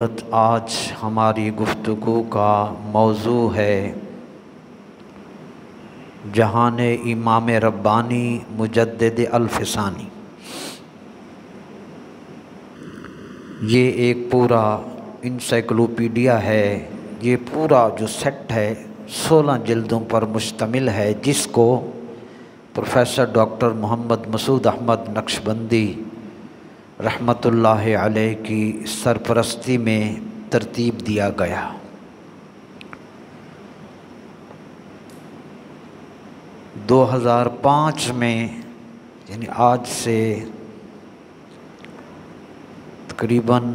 آج ہماری گفتگو کا موضوع ہے جہان امام ربانی مجدد الفسانی۔ یہ ایک پورا انسائکلوپیڈیا ہے، یہ پورا جو سیٹ ہے 16 جلدوں پر مشتمل ہے، جس کو پروفیسر ڈاکٹر محمد مسعود احمد نقشبندی رحمۃ اللہ علیہ کی سرپرستی میں ترتیب دیا گیا۔ 2005 میں یعنی آج سے تقریباً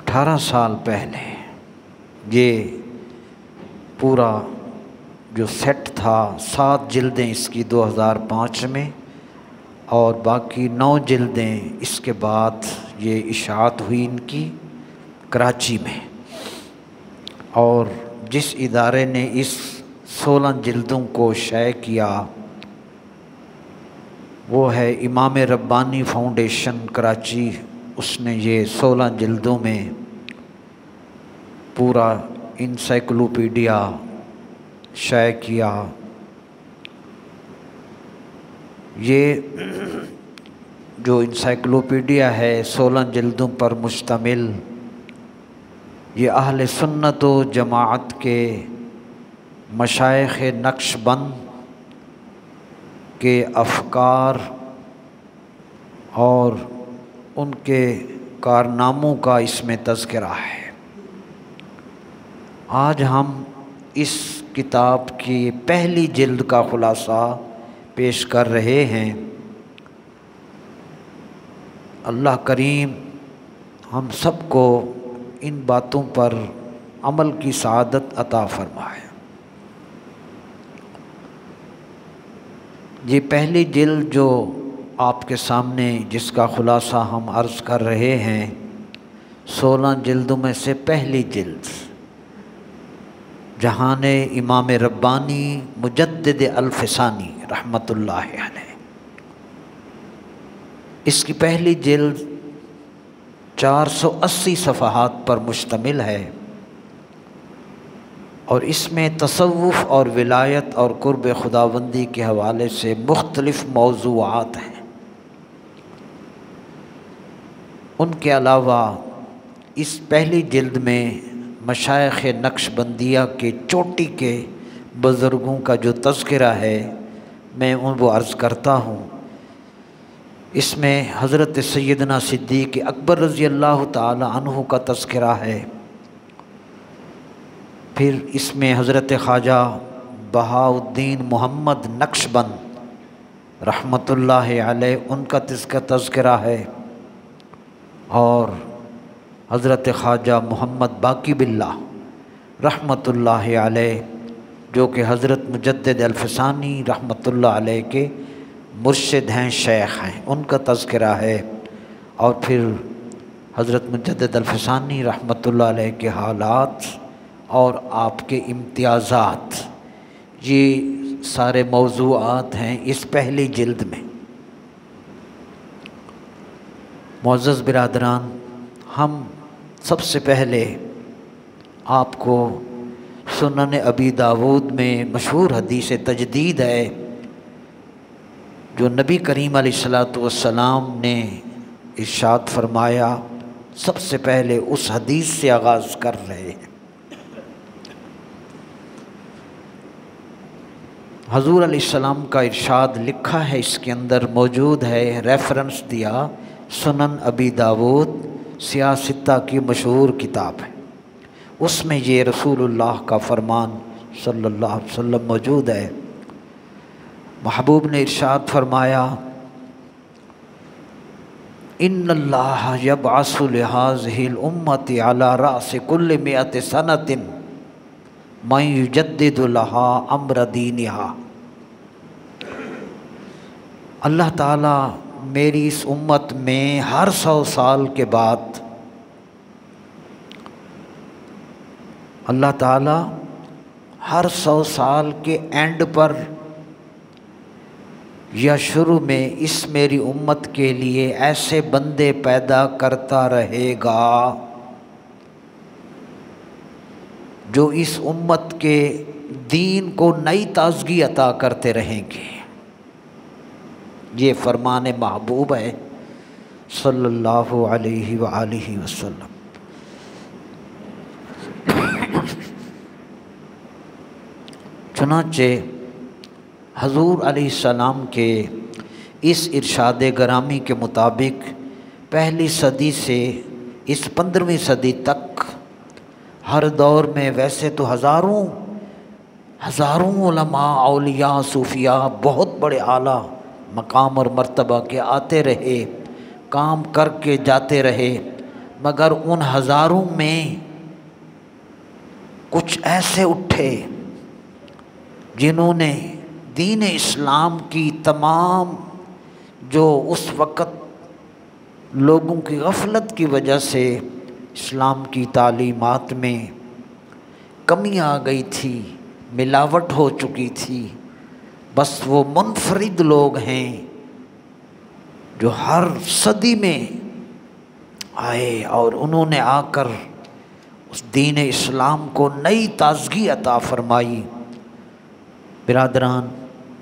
18 سال پہلے یہ پورا جو سیٹ تھا 7 جلدیں اس کی 2005 میں، اور باقی 9 جلدیں اس کے بعد یہ اشاعت ہوئی ان کی کراچی میں، اور جس ادارے نے اس 16 جلدوں کو شائع کیا وہ ہے امام ربانی فاؤنڈیشن کراچی۔ اس نے یہ 16 جلدوں میں پورا انسائکلوپیڈیا شائع کیا۔ یہ جو انسائکلوپیڈیا ہے 16 جلدوں پر مشتمل، یہ اہل سنت و جماعت کے مشائخ نقشبند کے افکار اور ان کے کارناموں کا اس میں تذکرہ ہے۔ آج ہم اس کتاب کی پہلی جلد کا خلاصہ پیش کر رہے ہیں۔ اللہ کریم ہم سب کو ان باتوں پر عمل کی سعادت عطا فرمائے۔ یہ پہلی جلد جو آپ کے سامنے جس کا خلاصہ ہم عرض کر رہے ہیں، 16 جلدوں میں سے پہلی جلد جہان امام ربانی مجدد الفسانی رحمۃ اللہ علیہ، اس کی پہلی جلد 480 صفحات پر مشتمل ہے، اور اس میں تصوف اور ولایت اور قرب خداوندی کے حوالے سے مختلف موضوعات ہیں۔ ان کے علاوہ اس پہلی جلد میں مشائخ نقشبندیہ کے چوٹی کے بزرگوں کا جو تذکرہ ہے میں وہ عرض کرتا ہوں۔ اس میں حضرت سیدنا صدیق اکبر رضی اللہ تعالی عنہ کا تذکرہ ہے، پھر اس میں حضرت خواجہ بہاء الدین محمد نقشبند رحمۃ اللہ علیہ ان کا تذکرہ ہے، اور حضرت خواجہ محمد باقی باللہ رحمۃ اللہ علیہ جو کہ حضرت مجدد الفسانی رحمۃ اللہ علیہ کے مرشد ہیں، شیخ ہیں، ان کا تذکرہ ہے، اور پھر حضرت مجدد الفسانی رحمۃ اللہ علیہ کے حالات اور آپ کے امتیازات، یہ سارے موضوعات ہیں اس پہلی جلد میں۔ معزز برادران، ہم سب سے پہلے آپ کو سنن ابی داود میں مشہور حدیث تجدید ہے جو نبی کریم علیہ الصلاۃ والسلام نے ارشاد فرمایا، سب سے پہلے اس حدیث سے آغاز کر رہے ہیں۔ حضور علیہ السلام کا ارشاد لکھا ہے، اس کے اندر موجود ہے، ریفرنس دیا، سنن ابی داود سیاستہ کی مشہور کتاب ہے، اس میں یہ رسول اللہ کا فرمان صلی اللہ علیہ وسلم موجود ہے۔ محبوب نے ارشاد فرمایا، ان اللہ یبعث لہذہ الامۃ علی رأس کل 100 سنۃ من یجدد لها امر دینہا۔ اللہ تعالیٰ میری اس امت میں ہر 100 سال کے بعد اللہ تعالیٰ ہر 100 سال کے اینڈ پر یا شروع میں اس میری امت کے لیے ایسے بندے پیدا کرتا رہے گا جو اس امت کے دین کو نئی تازگی عطا کرتے رہیں گے۔ یہ فرمان محبوب ہے صلی اللہ علیہ وآلہ وسلم۔ چنانچہ حضور علیہ السلام کے اس ارشاد گرامی کے مطابق پہلی صدی سے اس 15ویں صدی تک ہر دور میں ویسے تو ہزاروں علماء، اولیاء، صوفیاء، بہت بڑے اعلیٰ مقام اور مرتبہ کے آتے رہے، کام کر کے جاتے رہے، مگر ان ہزاروں میں کچھ ایسے اٹھے جنہوں نے دین اسلام کی تمام جو اس وقت لوگوں کی غفلت کی وجہ سے اسلام کی تعلیمات میں کمی آ گئی تھی، ملاوٹ ہو چکی تھی، بس وہ منفرد لوگ ہیں جو ہر صدی میں آئے اور انہوں نے آ کر اس دین اسلام کو نئی تازگی عطا فرمائی۔ برادران،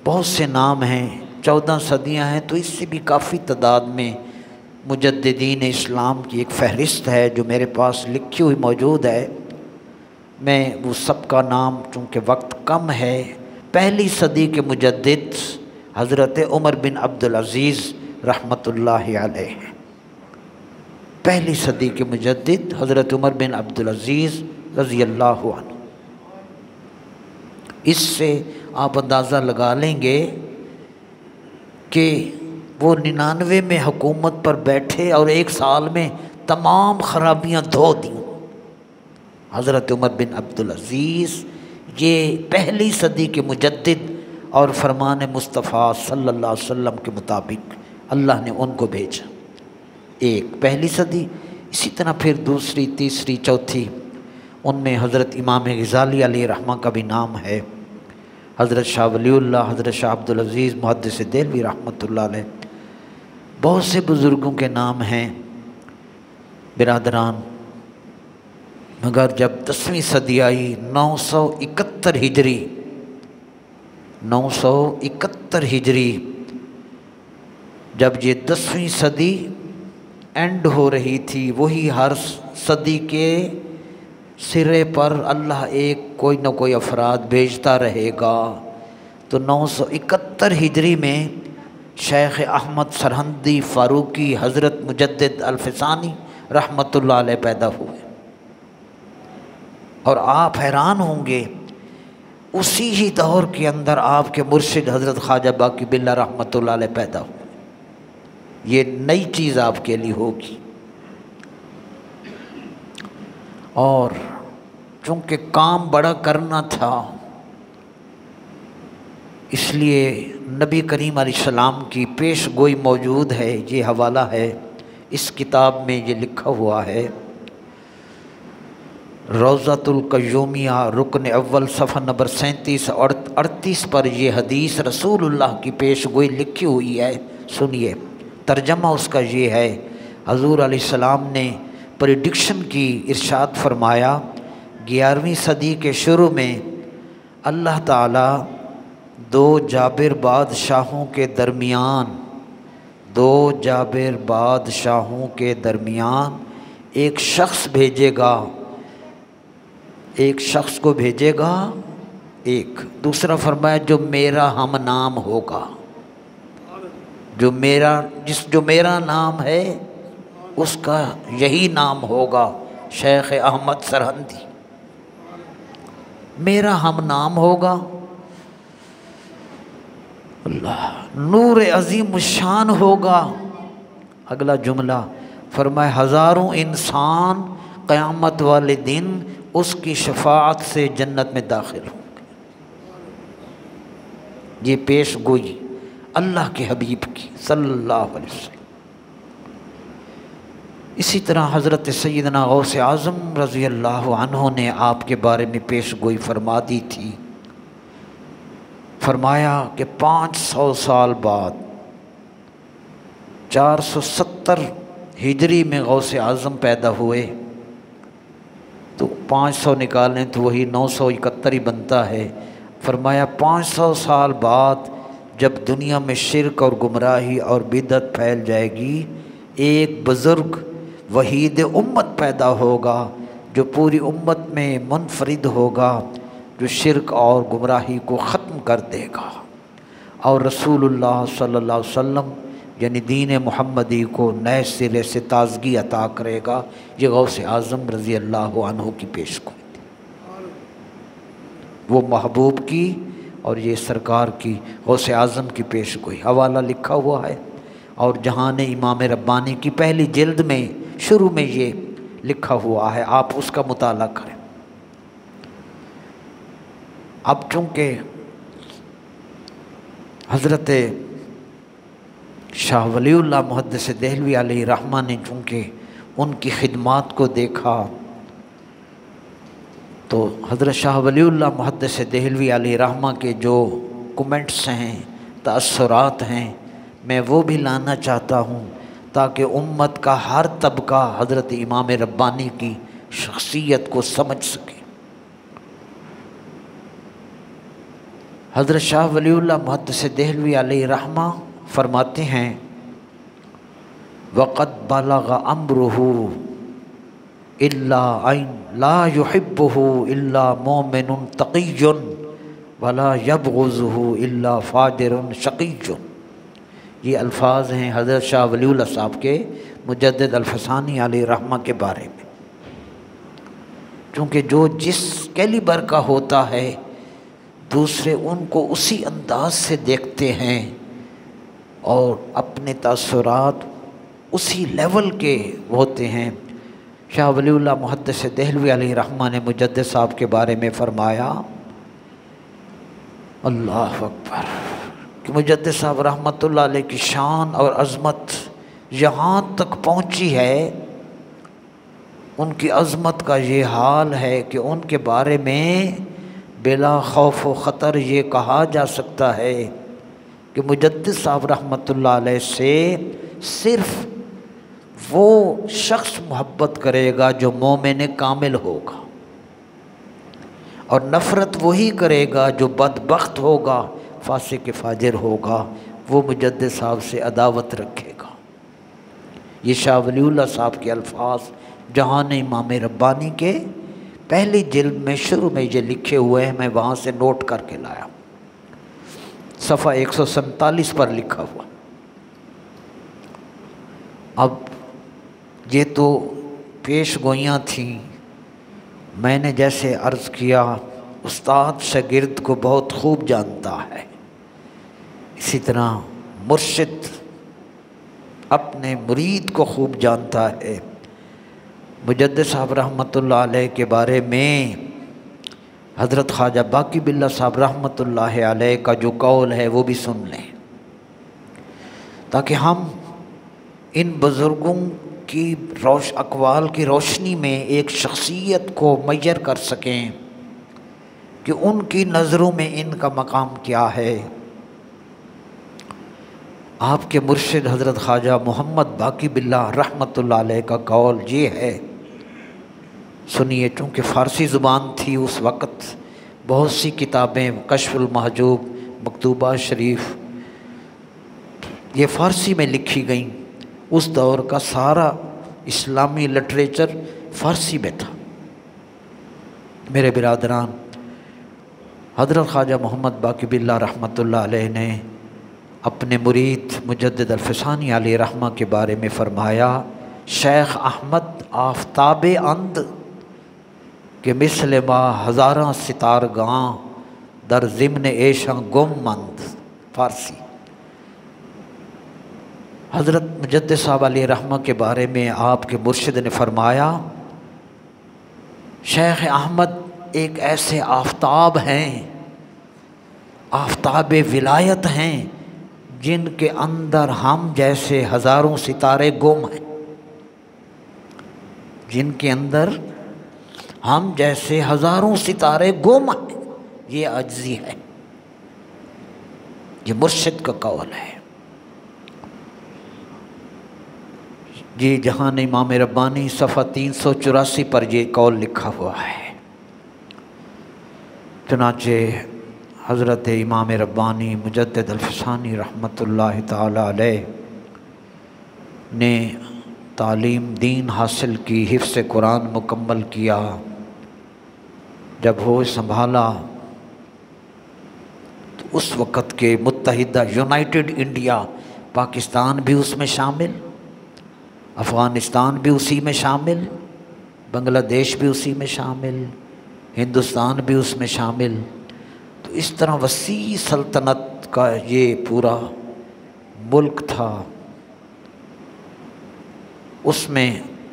بہت سے نام ہیں، 14 صدیاں ہیں، تو اس سے بھی کافی تعداد میں مجددین اسلام کی ایک فہرست ہے جو میرے پاس لکھی ہوئی موجود ہے۔ میں وہ سب کا نام، چونکہ وقت کم ہے، پہلی صدی کے مجدد حضرت عمر بن عبدالعزیز رحمۃ اللہ علیہ، پہلی صدی کے مجدد حضرت عمر بن عبدالعزیز رضی اللہ عنہ۔ اس سے آپ اندازہ لگا لیں گے کہ وہ 99 میں حکومت پر بیٹھے اور 1 سال میں تمام خرابیاں دھو دیں۔ حضرت عمر بن عبدالعزیز یہ پہلی صدی کے مجدد اور فرمان مصطفیٰ صلی اللہ علیہ وسلم کے مطابق اللہ نے ان کو بھیجا۔ ایک پہلی صدی، اسی طرح پھر دوسری، تیسری، چوتھی، ان میں حضرت امام غزالی علیہ رحمہ کا بھی نام ہے، حضرت شاہ ولی اللہ، حضرت شاہ عبدالعزیز محدث دہلوی رحمۃ اللہ علیہ، بہت سے بزرگوں کے نام ہیں۔ برادران، مگر جب 10ویں صدی آئی، 971 ہجری، 971 ہجری، جب یہ 10ویں صدی اینڈ ہو رہی تھی، وہی ہر صدی کے سرے پر اللہ ایک کوئی نہ کوئی افراد بھیجتا رہے گا، تو 971 ہجری میں شیخ احمد سرہندی فاروقی حضرت مجدد الفسانی رحمۃ اللہ علیہ پیدا ہوئے، اور آپ حیران ہوں گے اسی ہی دور کے اندر آپ کے مرشد حضرت خواجہ باقی باللہ رحمۃ اللہ علیہ پیدا ہوئے۔ یہ نئی چیز آپ کے لیے ہوگی، اور چونکہ کام بڑا کرنا تھا اس لیے نبی کریم علیہ السلام کی پیش گوئی موجود ہے۔ یہ حوالہ ہے، اس کتاب میں یہ لکھا ہوا ہے، روضۃ القیومیہ رکن اول صفحہ نمبر 37 اور 38 پر یہ حدیث رسول اللہ کی پیش گوئی لکھی ہوئی ہے۔ سنیے، ترجمہ اس کا یہ ہے، حضور علیہ السلام نے پریڈکشن کی، ارشاد فرمایا 11ویں صدی کے شروع میں اللہ تعالیٰ 2 جابر بادشاہوں کے درمیان ایک شخص بھیجے گا، ایک شخص کو بھیجے گا، ایک دوسرا فرمایا جو میرا ہم نام ہوگا، جو میرا نام ہے اس کا یہی نام ہوگا، شیخ احمد سرہندی، میرا ہم نام ہوگا۔ اللہ، نور عظیم الشان ہوگا۔ اگلا جملہ فرمایا ہزاروں انسان قیامت والے دن اس کی شفاعت سے جنت میں داخل ہوں گے۔ یہ پیش گوئی اللہ کے حبیب کی صلی اللہ علیہ وسلم۔ اسی طرح حضرت سیدنا غوث اعظم رضی اللہ عنہ نے آپ کے بارے میں پیش گوئی فرما دی تھی، فرمایا کہ 500 سال بعد 470 ہجری میں غوث اعظم پیدا ہوئے، تو 500 نکالیں تو وہی 971 ہی بنتا ہے۔ فرمایا 500 سال بعد جب دنیا میں شرک اور گمراہی اور بدعت پھیل جائے گی، ایک بزرگ وحید امت پیدا ہوگا جو پوری امت میں منفرد ہوگا، جو شرک اور گمراہی کو ختم کر دے گا اور رسول اللہ صلی اللہ علیہ وسلم یعنی دین محمدی کو نئے سرے سے تازگی عطا کرے گا۔ یہ غوث اعظم رضی اللہ عنہ کی پیشگوئی تھی، وہ محبوب کی اور یہ سرکار کی غوث اعظم کی پیشگوئی۔ حوالہ لکھا ہوا ہے، اور جہان امام ربانی کی پہلی جلد میں شروع میں یہ لکھا ہوا ہے، آپ اس کا مطالعہ کریں۔ اب چونکہ حضرت شاہ ولی اللہ محدث دہلوی علیہ رحمہ نے چونکہ ان کی خدمات کو دیکھا، تو حضرت شاہ ولی اللہ محدث دہلوی علیہ رحمہ کے جو کمنٹس ہیں، تأثرات ہیں، میں وہ بھی لانا چاہتا ہوں تاکہ امت کا ہر طبقہ حضرت امام ربانی کی شخصیت کو سمجھ سکے۔ حضرت شاہ ولی اللہ محدث دہلوی علیہ رحمہ فرماتے ہیں، وَقَدْ بَلَغَ أَمْرُهُ إِلَّا أَيْنْ لَا يُحِبُّهُ إِلَّا مُؤْمِنٌ تَقِيٌّ وَلَا يَبْغُضُهُ إِلَّا فَاجِرٌ شَقِيٌّ۔ یہ الفاظ ہیں حضرت شاہ ولی اللہ صاحب کے مجدد الفسانی علیہ رحمہ کے بارے میں۔ چونکہ جو جس کیلیبر کا ہوتا ہے دوسرے ان کو اسی انداز سے دیکھتے ہیں اور اپنے تاثرات اسی لیول کے ہوتے ہیں۔ شاہ ولی اللہ محدث دہلوی علیہ رحمہ نے مجدد صاحب کے بارے میں فرمایا، اللہ اکبر، کہ مجدد صاحب رحمۃ اللہ علیہ کی شان اور عظمت یہاں تک پہنچی ہے، ان کی عظمت کا یہ حال ہے کہ ان کے بارے میں بلا خوف و خطر یہ کہا جا سکتا ہے کہ مجدد صاحب رحمۃ اللہ علیہ سے صرف وہ شخص محبت کرے گا جو مومن کامل ہوگا، اور نفرت وہی کرے گا جو بدبخت ہوگا، فاسق فاجر ہوگا، وہ مجدد صاحب سے عداوت رکھے گا۔ یہ شاہ ولی اللہ صاحب کے الفاظ جہان امام ربانی کے پہلی جلد میں شروع میں یہ لکھے ہوئے ہیں، میں وہاں سے نوٹ کر کے لایا، صفحہ 147 پر لکھا ہوا۔ اب یہ تو پیش گوئیاں تھیں، میں نے جیسے عرض کیا استاد شاگرد کو بہت خوب جانتا ہے، اسی طرح مرشد اپنے مرید کو خوب جانتا ہے۔ مجدد صاحب رحمۃ اللہ علیہ کے بارے میں حضرت خواجہ باقی باللہ صاحب رحمۃ اللہ علیہ کا جو قول ہے وہ بھی سن لیں، تاکہ ہم ان بزرگوں کی اقوال کی روشنی میں ایک شخصیت کو میسر کر سکیں کہ ان کی نظروں میں ان کا مقام کیا ہے۔ آپ کے مرشد حضرت خواجہ محمد باقی باللہ رحمۃ اللہ علیہ کا قول یہ ہے، سنیے، چونکہ فارسی زبان تھی اس وقت، بہت سی کتابیں کشف المحجوب، مکتوبہ شریف یہ فارسی میں لکھی گئیں، اس دور کا سارا اسلامی لٹریچر فارسی میں تھا۔ میرے برادران، حضرت خواجہ محمد باقی باللہ رحمۃ اللہ علیہ نے اپنے مرید مجدد الفسانی علیہ رحمہ کے بارے میں فرمایا، شیخ احمد آفتاب اند کہ مثل ما ہزاراں ستارگاں در ضمن عیشاں گم مند۔ فارسی۔ حضرت مجدد صاحب علیہ رحمہ کے بارے میں آپ کے مرشد نے فرمایا، شیخ احمد ایک ایسے آفتاب ہیں، آفتاب ولایت ہیں، جن کے اندر ہم جیسے ہزاروں ستارے گم ہیں، جن کے اندر ہم جیسے ہزاروں ستارے گم ہیں، یہ عجزی ہے۔ یہ مرشد کا قول ہے۔ یہ جہان امام ربانی صفحہ 384 پر یہ قول لکھا ہوا ہے۔ چنانچہ حضرت امام ربانی مجدد الفسانی رحمۃ اللہ تعالی علیہ نے تعلیم دین حاصل کی، حفظ قرآن مکمل کیا، جب ہوش سنبھالا تو اس وقت کے متحدہ یونائٹڈ انڈیا، پاکستان بھی اس میں شامل، افغانستان بھی اسی میں شامل، بنگلہ دیش بھی اسی میں شامل، ہندوستان بھی اس میں شامل، تو اس طرح وسیع سلطنت کا یہ پورا ملک تھا۔ اس میں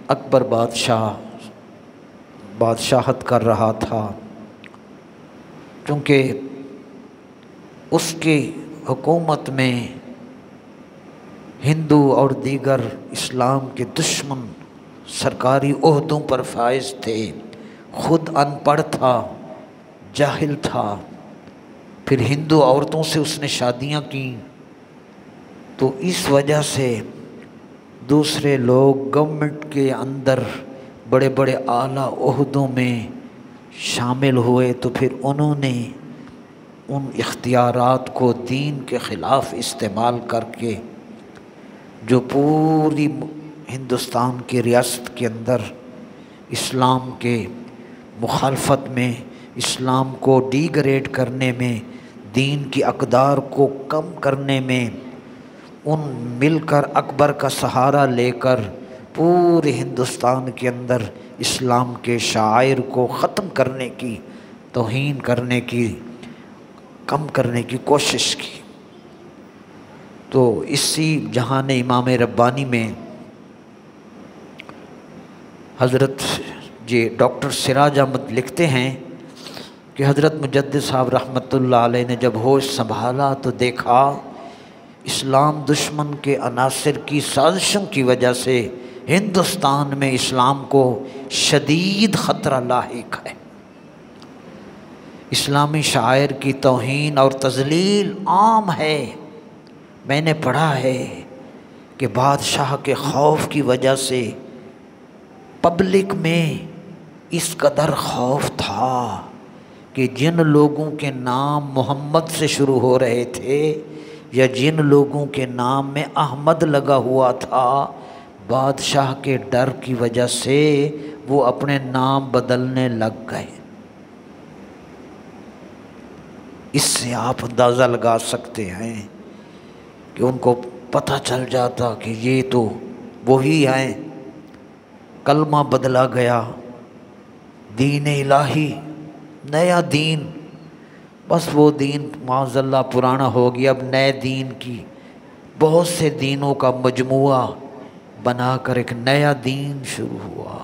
اکبر بادشاہت کر رہا تھا، چونکہ اس کی حکومت میں ہندو اور دیگر اسلام کے دشمن سرکاری عہدوں پر فائز تھے، خود ان پڑھ تھا، جاہل تھا، پھر ہندو عورتوں سے اس نے شادیاں کیں، تو اس وجہ سے دوسرے لوگ گورنمنٹ کے اندر بڑے بڑے اعلیٰ عہدوں میں شامل ہوئے، تو پھر انہوں نے ان اختیارات کو دین کے خلاف استعمال کر کے جو پوری ہندوستان کی ریاست کے اندر اسلام کے مخالفت میں، اسلام کو ڈیگریڈ کرنے میں، دین کی اقدار کو کم کرنے میں، ان مل کر اکبر کا سہارا لے کر پورے ہندوستان کے اندر اسلام کے شعائر کو ختم کرنے کی، توہین کرنے کی، کم کرنے کی کوشش کی۔ تو اسی جہان امام ربانی میں حضرت ڈاکٹر سراج احمد لکھتے ہیں کہ حضرت مجدد صاحب رحمۃ اللہ علیہ نے جب ہوش سنبھالا تو دیکھا اسلام دشمن کے عناصر کی سازشوں کی وجہ سے ہندوستان میں اسلام کو شدید خطرہ لاحق ہے، اسلامی شاعر کی توہین اور تذلیل عام ہے۔ میں نے پڑھا ہے کہ بادشاہ کے خوف کی وجہ سے پبلک میں اس قدر خوف تھا کہ جن لوگوں کے نام محمد سے شروع ہو رہے تھے یا جن لوگوں کے نام میں احمد لگا ہوا تھا، بادشاہ کے ڈر کی وجہ سے وہ اپنے نام بدلنے لگ گئے۔ اس سے آپ اندازہ لگا سکتے ہیں کہ ان کو پتہ چل جاتا کہ یہ تو وہی ہیں، کلمہ بدلا گیا، دین الہی، نیا دین، بس وہ دین معاذ اللہ پرانا ہو گیا، اب نئے دین کی بہت سے دینوں کا مجموعہ بنا کر ایک نیا دین شروع ہوا۔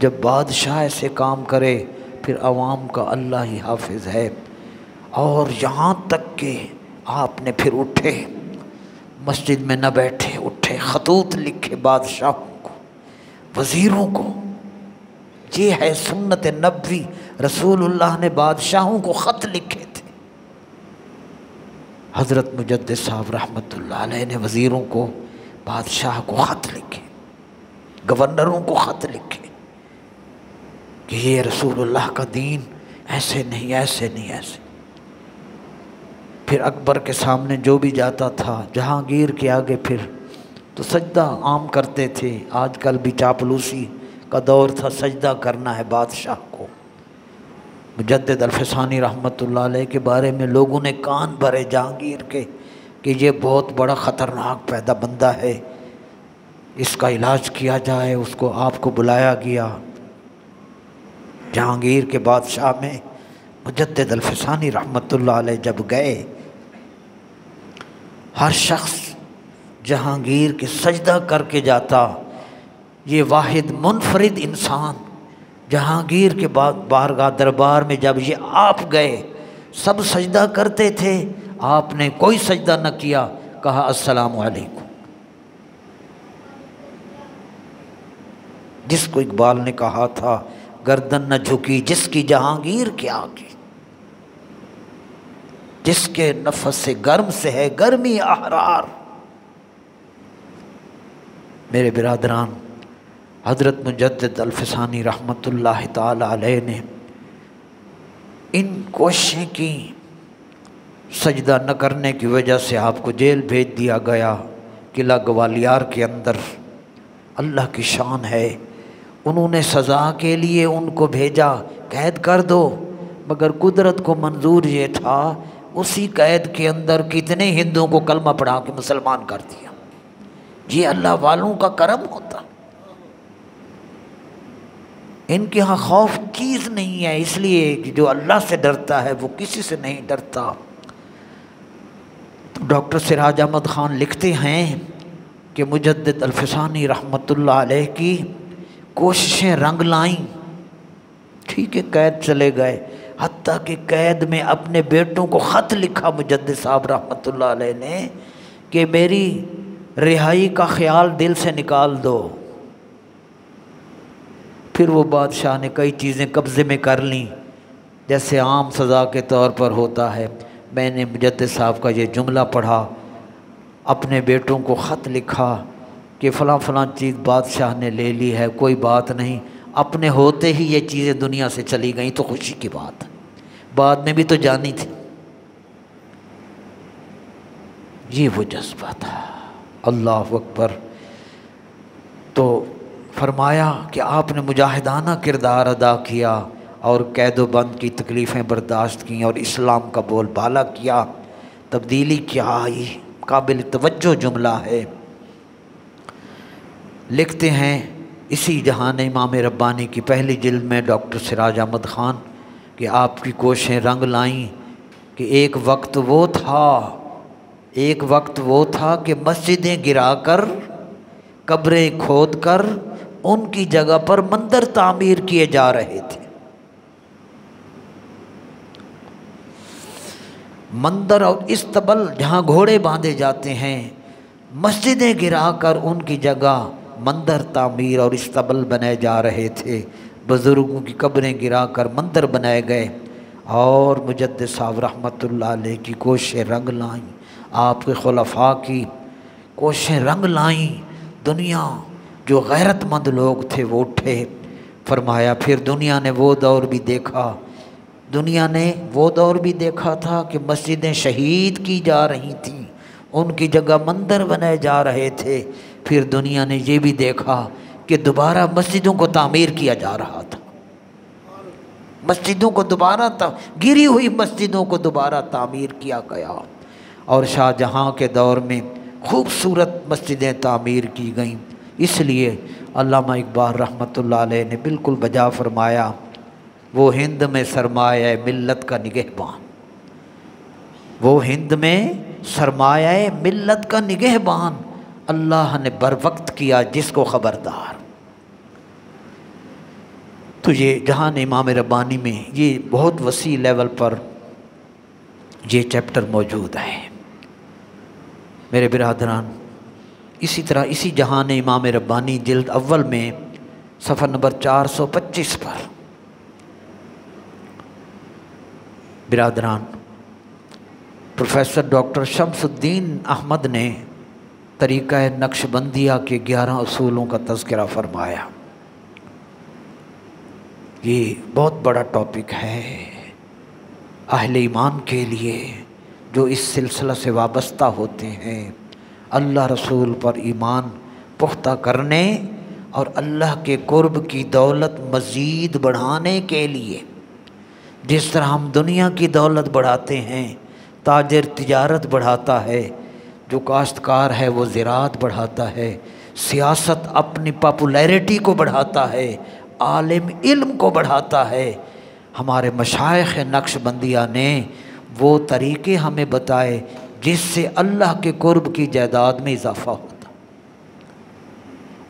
جب بادشاہ ایسے کام کرے پھر عوام کا اللہ ہی حافظ ہے۔ اور یہاں تک کہ آپ نے پھر اٹھے، مسجد میں نہ بیٹھے، اٹھے، خطوط لکھے بادشاہوں کو، وزیروں کو۔ یہ ہے سنت نبوی، رسول اللہ نے بادشاہوں کو خط لکھے تھے۔ حضرت مجدد صاحب رحمۃ اللہ علیہ نے وزیروں کو، بادشاہ کو خط لکھے، گورنروں کو خط لکھے کہ یہ رسول اللہ کا دین ایسے نہیں، ایسے نہیں، ایسے۔ پھر اکبر کے سامنے جو بھی جاتا تھا، جہانگیر کے آگے پھر تو سجدہ عام کرتے تھے، آج کل بھی چاپلوسی کا دور تھا، سجدہ کرنا ہے بادشاہ کو۔ مجدد الفسانی رحمۃ اللہ علیہ کے بارے میں لوگوں نے کان بھرے جہانگیر کے کہ یہ بہت بڑا خطرناک پیدا بندہ ہے، اس کا علاج کیا جائے۔ اس کو آپ کو بلایا گیا جہانگیر کے بادشاہ میں۔ مجدد الفسانی رحمۃ اللہ علیہ جب گئے، ہر شخص جہانگیر کے سجدہ کر کے جاتا، یہ واحد منفرد انسان جہانگیر کے بارگاہ دربار میں جب یہ آپ گئے، سب سجدہ کرتے تھے، آپ نے کوئی سجدہ نہ کیا، کہا السلام علیکم۔ جس کو اقبال نے کہا تھا گردن نہ جھکی جس کی جہانگیر کے آگے۔ جس کے نفس گرم سے ہے گرمی احرار۔ میرے برادران، حضرت مجدد الفسانی رحمۃ اللہ تعالی علیہ نے ان کوششیں کی، سجدہ نہ کرنے کی وجہ سے آپ کو جیل بھیج دیا گیا، قلعہ گوالیار کے اندر۔ اللہ کی شان ہے، انہوں نے سزا کے لیے ان کو بھیجا، قید کر دو، مگر قدرت کو منظور یہ تھا اسی قید کے اندر کتنے ہندوؤں کو کلمہ پڑھا کے مسلمان کر دیا۔ یہ اللہ والوں کا کرم ہوتا۔ ان کے ہاں خوف چیز نہیں ہے، اس لیے کہ جو اللہ سے ڈرتا ہے وہ کسی سے نہیں ڈرتا۔ تو ڈاکٹر سراج احمد خان لکھتے ہیں کہ مجدد الفسانی رحمۃ اللہ علیہ کی کوششیں رنگ لائیں۔ ٹھیک ہے، قید چلے گئے، حتیٰ کہ قید میں اپنے بیٹوں کو خط لکھا مجدد صاحب رحمۃ اللہ علیہ نے کہ میری رہائی کا خیال دل سے نکال دو۔ پھر وہ بادشاہ نے کئی چیزیں قبضے میں کر لیں، جیسے عام سزا کے طور پر ہوتا ہے۔ میں نے مجدد صاحب کا یہ جملہ پڑھا، اپنے بیٹوں کو خط لکھا کہ فلاں فلاں چیز بادشاہ نے لے لی ہے، کوئی بات نہیں، اپنے ہوتے ہی یہ چیزیں دنیا سے چلی گئیں تو خوشی کی بات، بعد میں بھی تو جانی تھی۔ یہ وہ جذبہ تھا۔ اللہ اکبر۔ تو فرمایا کہ آپ نے مجاہدانہ کردار ادا کیا اور قید و بند کی تکلیفیں برداشت کیں اور اسلام کا بول بالا کیا۔ تبدیلی کیا آئی، قابل توجہ جملہ ہے۔ لکھتے ہیں اسی جہان امام ربانی کی پہلی جلد میں ڈاکٹر سراج احمد خان کہ آپ کی کوششیں رنگ لائیں کہ ایک وقت وہ تھا کہ مسجدیں گرا کر، قبریں کھود کر ان کی جگہ پر مندر تعمیر کیے جا رہے تھے۔ مندر اور استبل جہاں گھوڑے باندھے جاتے ہیں، مسجدیں گرا کر ان کی جگہ مندر تعمیر اور استبل بنائے جا رہے تھے۔ بزرگوں کی قبریں گرا کر مندر بنائے گئے، اور مجدد صاحب رحمۃ اللہ علیہ کی کوششیں رنگ لائیں، آپ کے خلفاء کی کوششیں رنگ لائیں۔ دنیا جو غیرت مند لوگ تھے وہ اٹھے۔ فرمایا پھر دنیا نے وہ دور بھی دیکھا تھا کہ مسجدیں شہید کی جا رہی تھیں، ان کی جگہ مندر بنائے جا رہے تھے۔ پھر دنیا نے یہ بھی دیکھا کہ دوبارہ مسجدوں کو تعمیر کیا جا رہا تھا، مسجدوں کو دوبارہ گری ہوئی مسجدوں کو دوبارہ تعمیر کیا گیا، اور شاہ جہاں کے دور میں خوبصورت مسجدیں تعمیر کی گئیں۔ اس لیے علامہ اقبال رحمۃ اللہ علیہ نے بالکل بجا فرمایا، وہ ہند میں سرمایہ ملت کا نگہبان، وہ ہند میں سرمایہ ملت کا نگہبان، اللہ نے بر وقت کیا جس کو خبردار۔ تو یہ جہان امام ربانی میں یہ بہت وسیع لیول پر یہ چیپٹر موجود ہے۔ میرے برادران، اسی طرح اسی جہان امام ربانی جلد اول میں صفحہ نمبر 425 پر برادران پروفیسر ڈاکٹر شمس الدین احمد نے طریقہ نقش بندیہ کے 11 اصولوں کا تذکرہ فرمایا۔ یہ بہت بڑا ٹاپک ہے اہل ایمان کے لیے جو اس سلسلہ سے وابستہ ہوتے ہیں، اللہ رسول پر ایمان پختہ کرنے اور اللہ کے قرب کی دولت مزید بڑھانے کے لیے۔ جس طرح ہم دنیا کی دولت بڑھاتے ہیں، تاجر تجارت بڑھاتا ہے، جو کاشتکار ہے وہ زراعت بڑھاتا ہے، سیاست اپنی پاپولیرٹی کو بڑھاتا ہے، عالم علم کو بڑھاتا ہے۔ ہمارے مشائخ نقش بندیہ نے وہ طریقے ہمیں بتائے جس سے اللہ کے قرب کی جائیداد میں اضافہ ہوتا،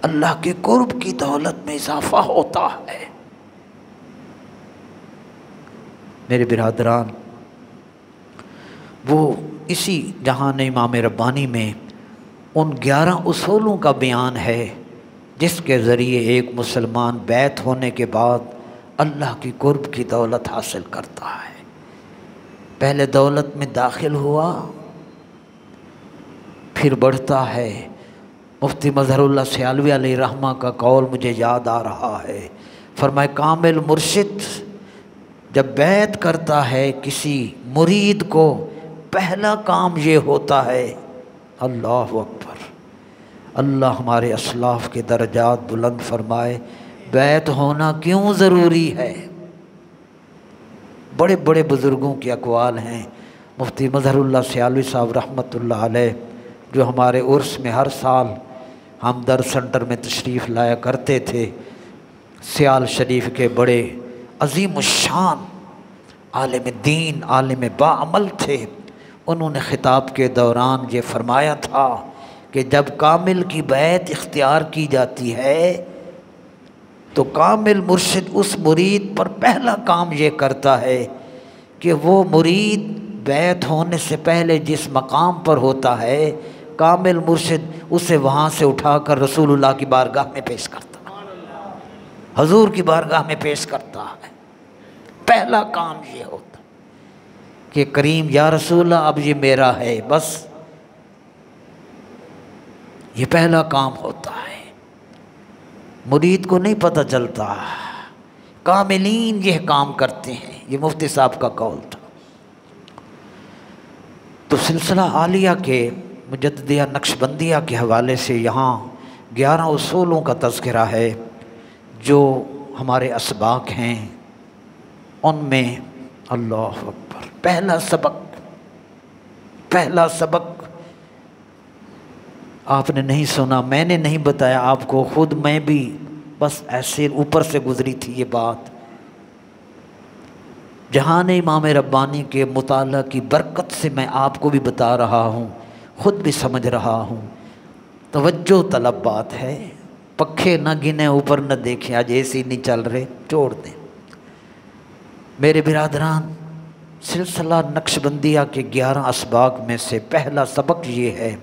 اللہ کے قرب کی دولت میں اضافہ ہوتا ہے۔ میرے برادران، وہ اسی جہان امام ربانی میں ان 11 اصولوں کا بیان ہے جس کے ذریعے ایک مسلمان بیعت ہونے کے بعد اللہ کی قرب کی دولت حاصل کرتا ہے۔ پہلے دولت میں داخل ہوا، پھر بڑھتا ہے۔ مفتی مظہر اللہ سیالوی علیہ رحمہ کا قول مجھے یاد آ رہا ہے، فرمائے کامل مرشد جب بیعت کرتا ہے کسی مرید کو، پہلا کام یہ ہوتا ہے، اللہ اکبر، اللہ ہمارے اسلاف کے درجات بلند فرمائے۔ بیعت ہونا کیوں ضروری ہے؟ بڑے بڑے بزرگوں کے اقوال ہیں۔ مفتی مظہر اللہ سیالوی صاحب رحمۃ اللہ علیہ جو ہمارے عرس میں ہر سال ہمدرد سینٹر میں تشریف لایا کرتے تھے، سیال شریف کے بڑے عظیم الشان عالم دین، عالم باعمل تھے۔ انہوں نے خطاب کے دوران یہ فرمایا تھا کہ جب کامل کی بیعت اختیار کی جاتی ہے تو کامل مرشد اس مرید پر پہلا کام یہ کرتا ہے کہ وہ مرید بیعت ہونے سے پہلے جس مقام پر ہوتا ہے، کامل مرشد اسے وہاں سے اٹھا کر رسول اللہ کی بارگاہ میں پیش کرتا ہے، حضور کی بارگاہ میں پیش کرتا ہے۔ پہلا کام یہ ہوتا کہ کریم یا رسول اللہ اب یہ میرا ہے، بس یہ پہلا کام ہوتا ہے۔ مرید کو نہیں پتہ چلتا، کاملین یہ کام کرتے ہیں۔ یہ مفتی صاحب کا قول تھا۔ تو سلسلہ عالیہ کے مجددیہ نقشبندیہ کے حوالے سے یہاں 11 اصولوں کا تذکرہ ہے جو ہمارے اسباق ہیں۔ ان میں اللہ اکبر، پہلا سبق آپ نے نہیں سنا، میں نے نہیں بتایا آپ کو، خود میں بھی بس ایسے اوپر سے گزری تھی یہ بات۔ جہان امام ربانی کے مطالعہ کی برکت سے میں آپ کو بھی بتا رہا ہوں، خود بھی سمجھ رہا ہوں۔ توجہ طلب بات ہے، پکھے نہ گنے اوپر نہ دیکھیں، آج اے سی نہیں چل رہے، چھوڑ دیں۔ میرے برادران، سلسلہ نقشبندیہ کے 11 اسباق میں سے پہلا سبق یہ ہے،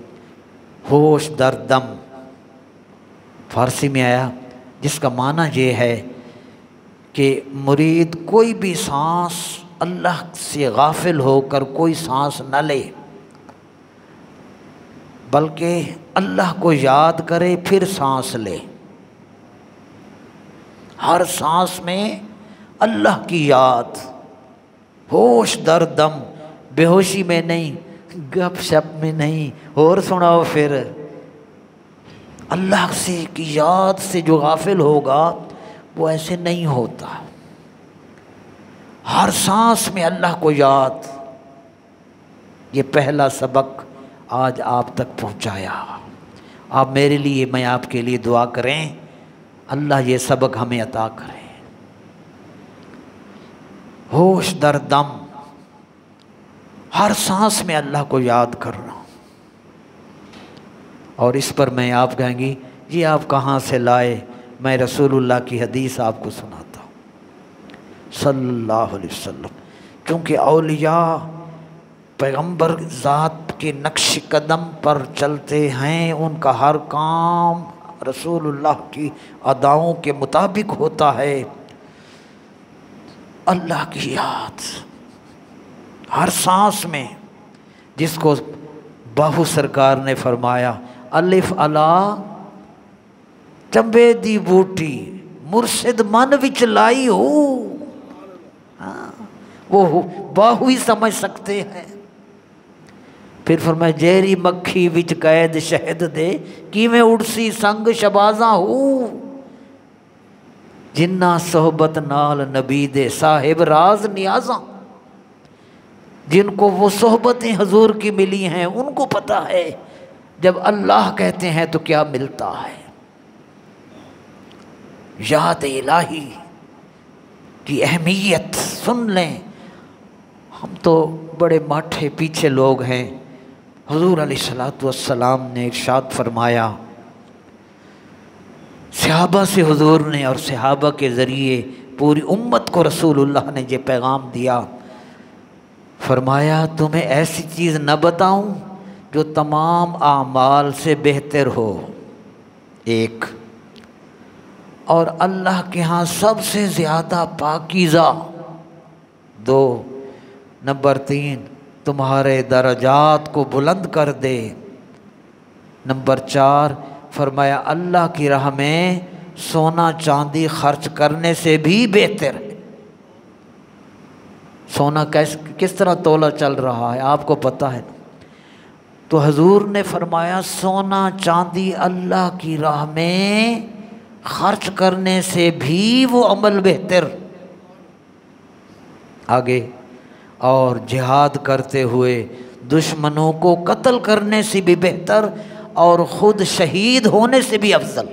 ہوش در دم، فارسی میں آیا، جس کا معنی یہ ہے کہ مرید کوئی بھی سانس اللہ سے غافل ہو کر کوئی سانس نہ لے، بلکہ اللہ کو یاد کرے پھر سانس لے۔ ہر سانس میں اللہ کی یاد، ہوش در دم، بے ہوشی میں نہیں، گپ شپ میں نہیں، اور سناؤ پھر۔ اللہ سے کی یاد سے جو غافل ہوگا وہ ایسے نہیں ہوتا۔ ہر سانس میں اللہ کو یاد، یہ پہلا سبق آج آپ تک پہنچایا۔ آپ میرے لیے، میں آپ کے لیے دعا کریں، اللہ یہ سبق ہمیں عطا کرے۔ ہوش در دم، ہر سانس میں اللہ کو یاد کرنا۔ اور اس پر میں آپ کہیں گی یہ آپ کہاں سے لائے؟ میں رسول اللہ کی حدیث آپ کو سناتا ہوں صلی اللہ علیہ وسلم، کیونکہ اولیاء پیغمبر ذات کے نقش قدم پر چلتے ہیں، ان کا ہر کام رسول اللہ کی اداؤں کے مطابق ہوتا ہے۔ اللہ کی یاد ہر سانس میں، جس کو باہو سرکار نے فرمایا، الف علا چمبے دی بوٹی مرشد من وچ لائی ہو، وہ باہو ہی سمجھ سکتے ہیں۔ پھر فرمایا جیری مکھی وچ قید شہد دے کیویں اڑسی سنگ شبازاں ہو، جنہ صحبت نال نبی دے صاحب راز نیازاں، جن کو وہ صحبتیں حضور کی ملی ہیں ان کو پتہ ہے جب اللہ کہتے ہیں تو کیا ملتا ہے۔ یاد الہی کی اہمیت سن لیں۔ ہم تو بڑے ماٹھے پیچھے لوگ ہیں۔ حضور علیہ الصلوۃ والسلام نے ارشاد فرمایا، صحابہ سے حضور نے اور صحابہ کے ذریعے پوری امت کو رسول اللہ نے یہ پیغام دیا، فرمایا تمہیں ایسی چیز نہ بتاؤں جو تمام اعمال سے بہتر ہو، ایک، اور اللہ کے ہاں سب سے زیادہ پاکیزہ، دو، نمبر 3 تمہارے درجات کو بلند کر دے، نمبر 4 فرمایا اللہ کی راہ میں سونا چاندی خرچ کرنے سے بھی بہتر ہے۔ سونا کس طرح تولا چل رہا ہے آپ کو پتہ ہے، تو حضور نے فرمایا سونا چاندی اللہ کی راہ میں خرچ کرنے سے بھی وہ عمل بہتر۔ آگے اور جہاد کرتے ہوئے دشمنوں کو قتل کرنے سے بھی بہتر اور خود شہید ہونے سے بھی افضل،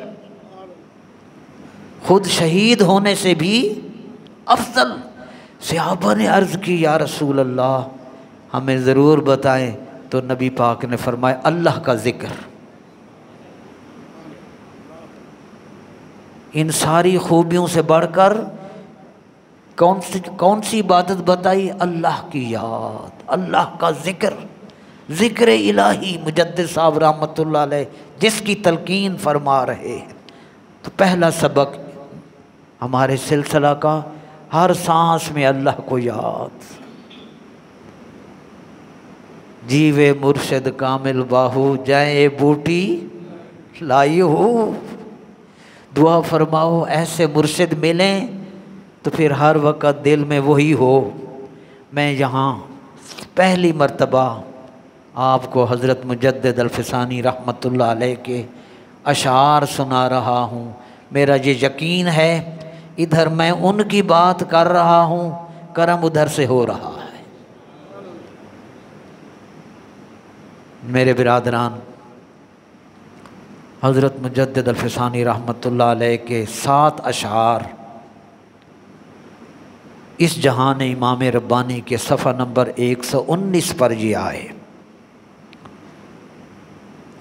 خود شہید ہونے سے بھی افضل۔ صحابہ نے عرض کی یا رسول اللہ ہمیں ضرور بتائیں، تو نبی پاک نے فرمایا اللہ کا ذکر۔ ان ساری خوبیوں سے بڑھ کر کون سی عبادت بتائی؟ اللہ کی یاد، اللہ کا ذکر، ذکر الہی۔ مجدد صاحب رحمۃ اللہ علیہ جس کی تلقین فرما رہے ہیں، تو پہلا سبق ہمارے سلسلہ کا ہر سانس میں اللہ کو یاد۔ جیوے مرشد کامل باہو جائے بوٹی لائی ہو، دعا فرماؤ ایسے مرشد ملیں تو پھر ہر وقت دل میں وہی ہو۔ میں یہاں پہلی مرتبہ آپ کو حضرت مجدد الفسانی رحمۃ اللہ علیہ کے اشعار سنا رہا ہوں۔ میرا یہ یقین ہے ادھر میں ان کی بات کر رہا ہوں، کرم ادھر سے ہو رہا ہے۔ میرے برادران، حضرت مجدد الفسانی رحمۃ اللہ علیہ کے 7 اشعار اس جہان امام ربانی کے صفحہ نمبر 119 پر یہ آئے۔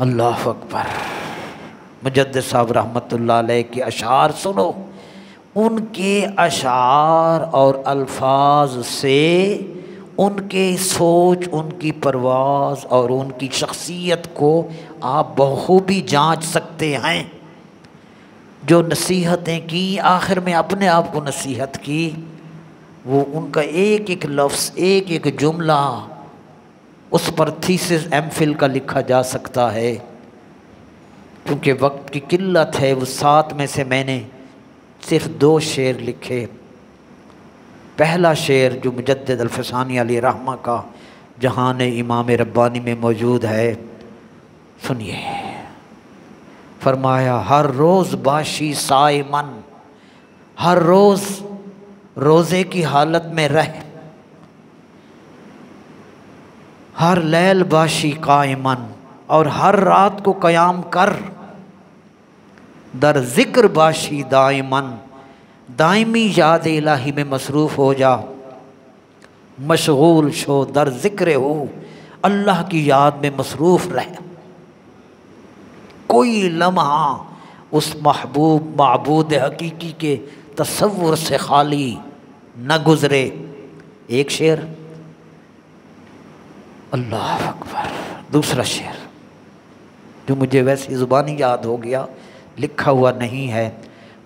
اللہ اکبر۔ مجدد صاحب رحمۃ اللہ علیہ کے اشعار سنو، ان کے اشعار اور الفاظ سے ان کے سوچ، ان کی پرواز اور ان کی شخصیت کو آپ بخوبی جانچ سکتے ہیں۔ جو نصیحتیں کی، آخر میں اپنے آپ کو نصیحت کی، وہ ان کا ایک ایک لفظ، ایک ایک جملہ، اس پر تھیسس ایم فل کا لکھا جا سکتا ہے۔ کیونکہ وقت کی قلت ہے، وہ 7 میں سے میں نے صرف 2 شعر لکھے۔ پہلا شعر جو مجدد الفسانی علیہ رحمہ کا جہان امام ربانی میں موجود ہے، سنیے۔ فرمایا ہر روز باشی صائمن، ہر روز روزے کی حالت میں رہ، ہر لیل باشی قائمن، اور ہر رات کو قیام کر، در ذکر باشی دائمن، دائمی یاد الہی میں مصروف ہو جا، مشغول شو در ذکر ہو، اللہ کی یاد میں مصروف رہ، کوئی لمحہ اس محبوب معبود حقیقی کے تصور سے خالی نہ گزرے۔ ایک شعر، اللہ اکبر۔ دوسرا شعر جو مجھے ویسی زبانی یاد ہو گیا، لکھا ہوا نہیں ہے،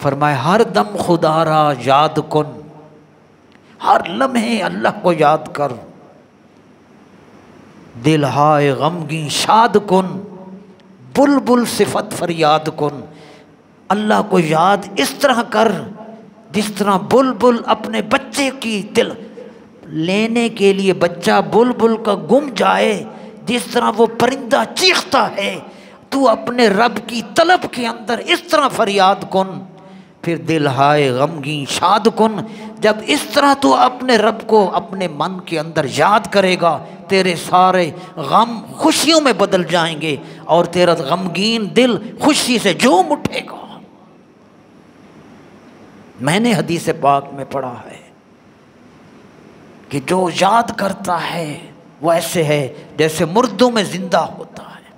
فرمایا ہر دم خدا را یاد کن، ہر لمحے اللہ کو یاد کر، دل ہائے غمگین شاد کن، بلبل صفت فریاد کن۔ اللہ کو یاد اس طرح کر جس طرح بلبل اپنے بچے کی دل لینے کے لیے بچہ بلبل کا گم جائے، جس طرح وہ پرندہ چیختا ہے، تو اپنے رب کی طلب کے اندر اس طرح فریاد کن، پھر دل ہائے غمگین شاد کن۔ جب اس طرح تو اپنے رب کو اپنے من کے اندر یاد کرے گا، تیرے سارے غم خوشیوں میں بدل جائیں گے اور تیرا غمگین دل خوشی سے جھوم اٹھے گا۔ میں نے حدیث پاک میں پڑھا ہے کہ جو یاد کرتا ہے وہ ایسے ہے جیسے مردوں میں زندہ ہوتا ہے۔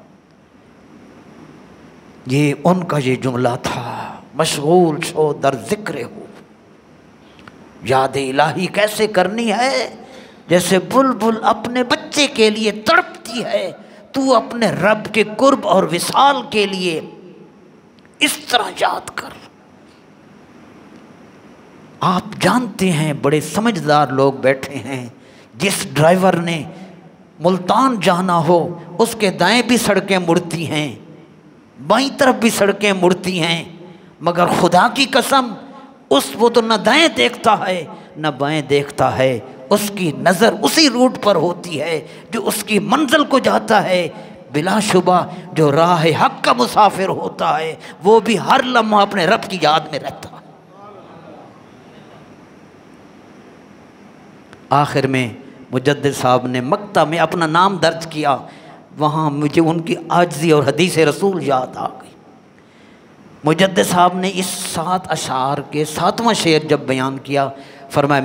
یہ ان کا یہ جملہ تھا، مشغول شو در ذکر ہو۔ یاد الہی کیسے کرنی ہے؟ جیسے بلبل اپنے بچے کے لیے تڑپتی ہے، تو اپنے رب کے قرب اور وصال کے لیے اس طرح یاد کر۔ آپ جانتے ہیں بڑے سمجھدار لوگ بیٹھے ہیں جس ڈرائیور نے ملتان جانا ہو اس کے دائیں بھی سڑکیں مڑتی ہیں، بائیں طرف بھی سڑکیں مڑتی ہیں، مگر خدا کی قسم وہ تو نہ دائیں دیکھتا ہے نہ بائیں دیکھتا ہے، اس کی نظر اسی روٹ پر ہوتی ہے جو اس کی منزل کو جاتا ہے۔ بلا شبہ جو راہ حق کا مسافر ہوتا ہے وہ بھی ہر لمحہ اپنے رب کی یاد میں رہتا ہے۔ آخر میں مجدد صاحب نے مکتب میں اپنا نام درج کیا، وہاں مجھے ان کی عاجزی اور حدیث رسول یاد آ گئی۔ مجدد صاحب نے اس 7 اشعار کے 7واں شعر جب بیان کیا، فرمایا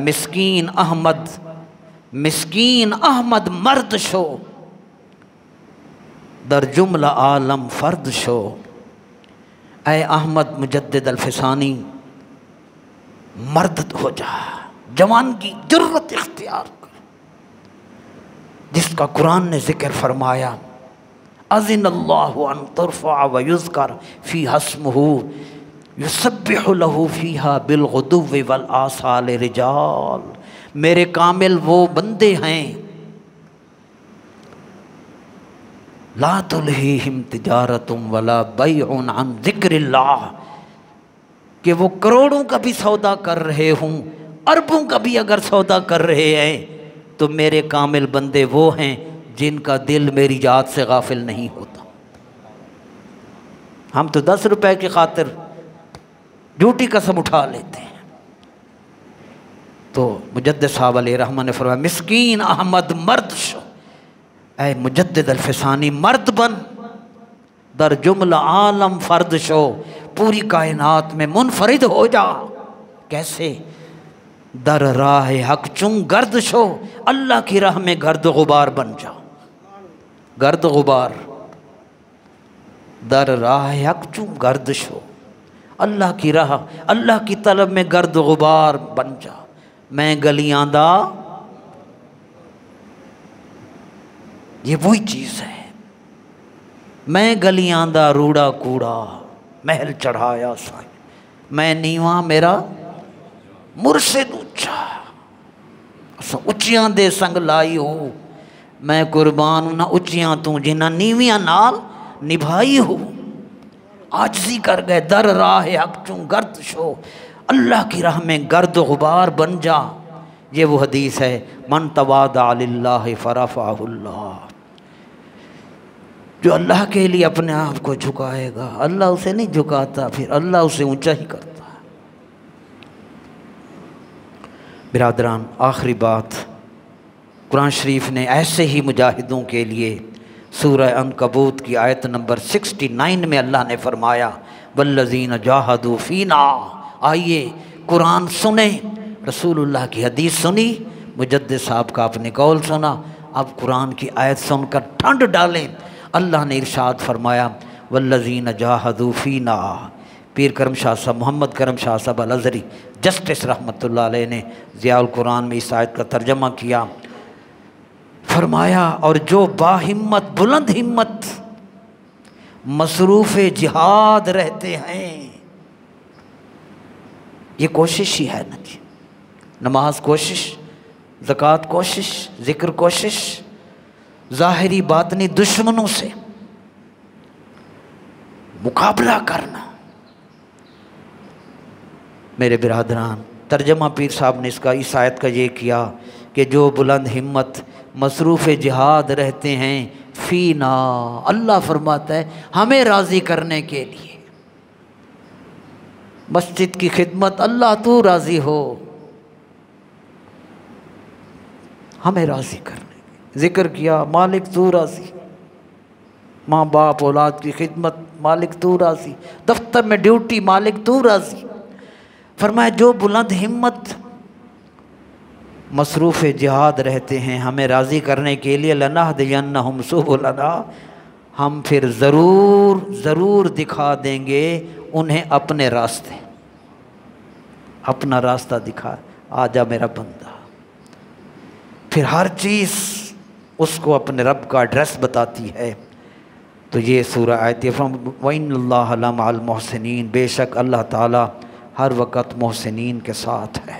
مسکین احمد مرد شو، در جملہ عالم فرد شو۔ اے احمد مجدد الفسانی مرد ہو جا، جوان کی جرت اختیار کر، جس کا قرآن نے ذکر فرمایا اذن اللہ ان ترفع ویذکر فیہا اسمہ یسبح لہ فیہا بالغدو والآصال رجال۔ میرے کامل وہ بندے ہیں لا تلہیہم تجارت ولا بیع عن ذکر اللہ، کہ وہ کروڑوں کا بھی سودا کر رہے ہوں، اربوں کا بھی اگر سودا کر رہے ہیں، تو میرے کامل بندے وہ ہیں جن کا دل میری یاد سے غافل نہیں ہوتا۔ ہم تو 10 روپے کی خاطر جھوٹی قسم اٹھا لیتے ہیں۔ تو مجدد صاحب علیہ رحمہ نے فرمایا مسکین احمد مرد شو، اے مجدد الفسانی مرد بن، در جملہ عالم فرد شو، پوری کائنات میں منفرد ہو جا۔ کیسے؟ در راہ حق چون گرد شو، اللہ کی راہ میں گرد و غبار بن جا، گرد و غبار۔ در راہ حق چون گرد شو، اللہ کی راہ، اللہ کی طلب میں گرد و غبار بن جا۔ میں گلیاں دا، یہ وہی چیز ہے، میں گلیاں دا روڑا کوڑا محل چڑھایا سائیں، میں نیواں میرا مرشد اچھا، اچیاں دے سنگ لائی ہو، میں قربان نہ اچیاں تو جنہ نیویاں نال نبھائی ہو۔ عاجزی کر گئے، در راہ حق چون گرد شو، اللہ کی راہ میں گرد و غبار بن جا۔ یہ وہ حدیث ہے من تواضع للہ فرفعہ اللہ، جو اللہ کے لیے اپنے آپ کو جھکائے گا اللہ اسے نہیں جھکاتا، پھر اللہ اسے اونچا ہی کرتا ہے۔ برادران، آخری بات، قرآن شریف نے ایسے ہی مجاہدوں کے لیے سورہ عنکبوت کی آیت نمبر 69 میں اللہ نے فرمایا والذین جاہدوا فینا۔ آئیے قرآن سنیں، رسول اللہ کی حدیث سنی، مجدد صاحب کا اپنے قول سنا، اب قرآن کی آیت سن کر ٹھنڈ ڈالیں۔ اللہ نے ارشاد فرمایا والذین جاہدوا فینا۔ پیر کرم شاہ صاحب، محمد کرم شاہ صاحب الازہری جسٹس رحمۃ اللہ علیہ نے ضیاء القرآن میں اس آیت کا ترجمہ کیا، فرمایا اور جو باہمت بلند ہمت مصروف جہاد رہتے ہیں، یہ کوشش ہی ہے نا جی، نماز کوشش، زکوٰۃ کوشش، ذکر کوشش، ظاہری باطنی دشمنوں سے مقابلہ کرنا۔ میرے برادران، ترجمہ پیر صاحب نے اس آیت کا یہ کیا کہ جو بلند ہمت مصروف جہاد رہتے ہیں فینا، اللہ فرماتا ہے ہمیں راضی کرنے کے لیے، مسجد کی خدمت اللہ تو راضی ہو، ہمیں راضی کرنے، ذکر کیا مالک تو راضی، ماں باپ اولاد کی خدمت مالک تو راضی، دفتر میں ڈیوٹی مالک تو راضی۔ فرمایا جو بلند ہمت مصروف جہاد رہتے ہیں ہمیں راضی کرنے کے لیے لنہدینہم سبلنا، ہم پھر ضرور دکھا دیں گے انہیں اپنے راستے، اپنا راستہ دکھا، آجا میرا بندہ۔ پھر ہر چیز اس کو اپنے رب کا ایڈریس بتاتی ہے۔ تو یہ سورہ آیت ہے وَإِنَّ اللَّهَ لَمَعَ الْمُحْسِنِينَ، بے شک اللہ تعالیٰ ہر وقت محسنین کے ساتھ ہے۔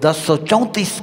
1034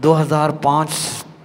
2005